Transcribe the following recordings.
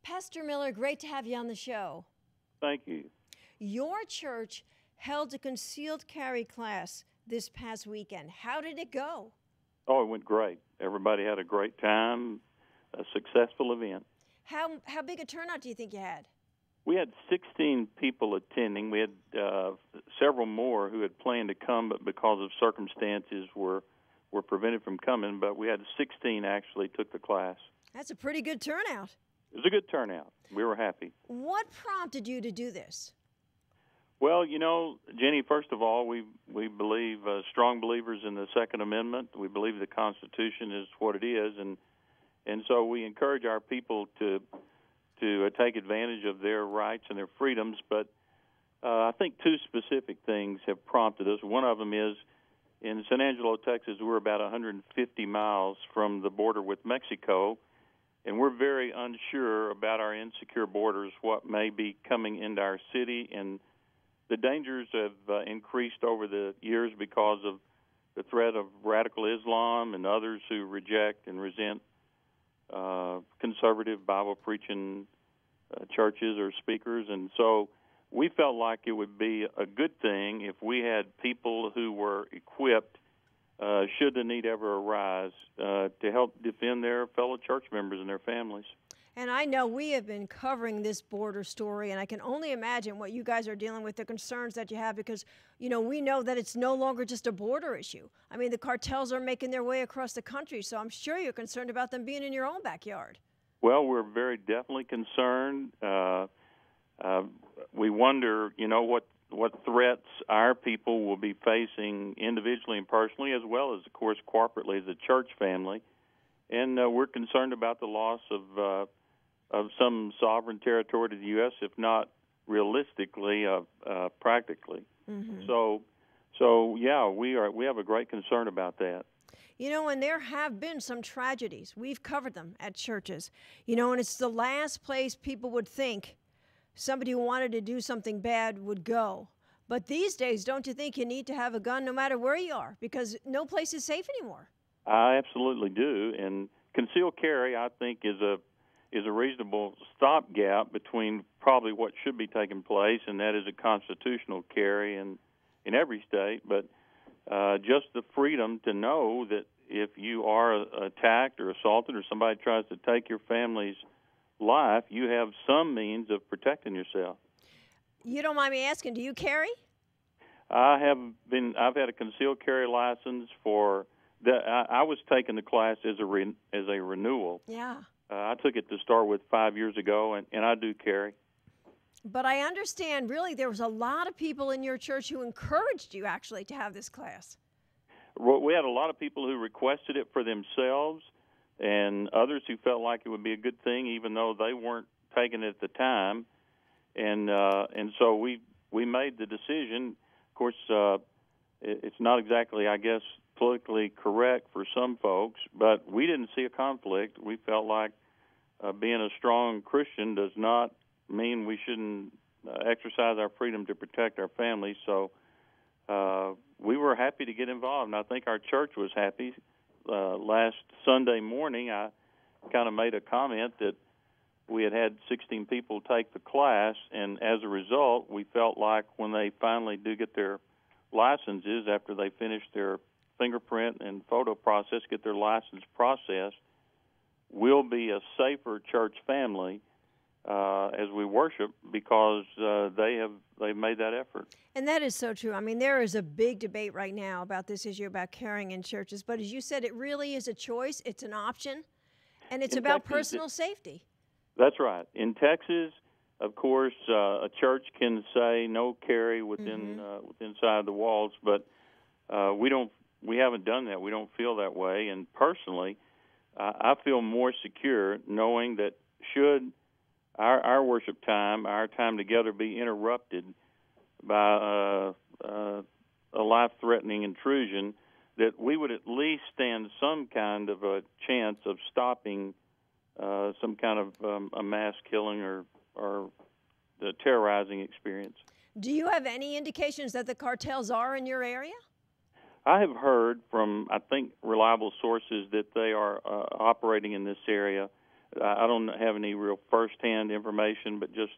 Pastor Miller, great to have you on the show. Thank you. Your church held a concealed carry class this past weekend. How did it go? Oh, it went great. Everybody had a great time, a successful event. How big a turnout do you think you had? We had 16 people attending. We had several more who had planned to come, but because of circumstances were prevented from coming. But we had 16 actually took the class. That's a pretty good turnout. It was a good turnout. We were happy. What prompted you to do this? Well, you know, Jenny, first of all, we believe, strong believers in the Second Amendment. We believe the Constitution is what it is, and so we encourage our people to take advantage of their rights and their freedoms. But I think two specific things have prompted us. One of them is in San Angelo, Texas, we're about 150 miles from the border with Mexico, and we're very unsure about our insecure borders, what may be coming into our city, and the dangers have increased over the years because of the threat of radical Islam and others who reject and resent conservative Bible-preaching churches or speakers. And so we felt like it would be a good thing if we had people who were equipped, should the need ever arise, to help defend their fellow church members and their families. And I know we have been covering this border story, and I can only imagine what you guys are dealing with, the concerns that you have, because, you know, we know that it's no longer just a border issue. I mean, the cartels are making their way across the country, so I'm sure you're concerned about them being in your own backyard. Well, we're very definitely concerned. We wonder, you know, what threats our people will be facing individually and personally, as well as, of course, corporately as a church family. And we're concerned about the loss of some sovereign territory to the U.S., if not realistically, practically. Mm-hmm. So yeah, we have a great concern about that. You know, and there have been some tragedies. We've covered them at churches. You know, and it's the last place people would think somebody who wanted to do something bad would go. But these days, don't you think you need to have a gun no matter where you are? Because no place is safe anymore. I absolutely do. And concealed carry, I think, is a reasonable stopgap between probably what should be taking place, and that is a constitutional carry in every state. But just the freedom to know that if you are attacked or assaulted or somebody tries to take your family's life, you have some means of protecting yourself. You don't mind me asking, do you carry? I've had a concealed carry license for that. I was taking the class as a renewal. Yeah. I took it to start with 5 years ago, and I do carry. But I understand, really, there was a lot of people in your church who encouraged you, actually, to have this class. We had a lot of people who requested it for themselves, and others who felt like it would be a good thing, even though they weren't taking it at the time. And so we made the decision. Of course, it's not exactly, I guess, politically correct for some folks, but we didn't see a conflict. We felt like being a strong Christian does not mean we shouldn't exercise our freedom to protect our families. So we were happy to get involved, and I think our church was happy. Last Sunday morning, I kind of made a comment that we had 16 people take the class, and as a result, we felt like when they finally do get their licenses, after they finish their fingerprint and photo process, get their license processed, we'll be a safer church family as we worship, because they've made that effort. And that is so true. I mean, there is a big debate right now about this issue about carrying in churches, but as you said, it really is a choice. It's an option, and it's about personal safety. That's right. In Texas, of course, a church can say no carry within inside the walls, but we haven't done that. We don't feel that way. And personally, I feel more secure knowing that should our worship time, our time together, be interrupted by a life-threatening intrusion, that we would at least stand some kind of a chance of stopping some kind of a mass killing or the terrorizing experience. Do you have any indications that the cartels are in your area? I have heard from, I think, reliable sources that they are operating in this area. I don't have any real firsthand information, but just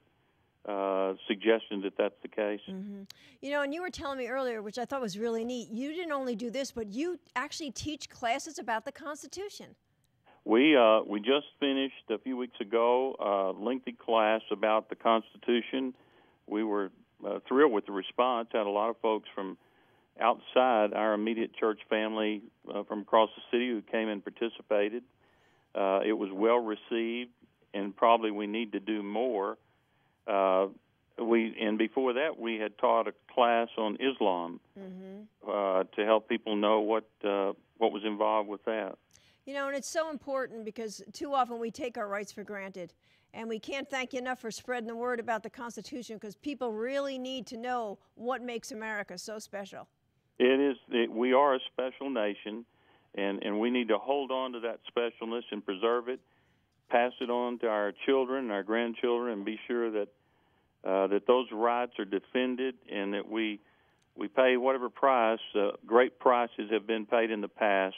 suggestions that that's the case. Mm-hmm. You know, and you were telling me earlier, which I thought was really neat, you didn't only do this, but you actually teach classes about the Constitution. We just finished a few weeks ago a lengthy class about the Constitution. We were thrilled with the response. Had a lot of folks from outside our immediate church family from across the city who came and participated. It was well received, and probably we need to do more. And before that, we had taught a class on Islam to help people know what was involved with that. You know, and it's so important because too often we take our rights for granted. And we can't thank you enough for spreading the word about the Constitution, because people really need to know what makes America so special. We are a special nation, and we need to hold on to that specialness and preserve it, pass it on to our children and our grandchildren, and be sure that those rights are defended, and that we pay whatever price. Great prices have been paid in the past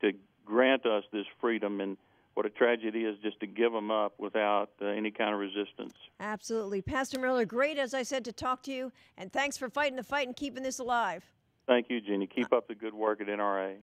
to grant us this freedom, and what a tragedy is just to give them up without any kind of resistance. Absolutely. Pastor Miller, great, as I said, to talk to you, and thanks for fighting the fight and keeping this alive. Thank you, Jeannie. Keep up the good work at NRA.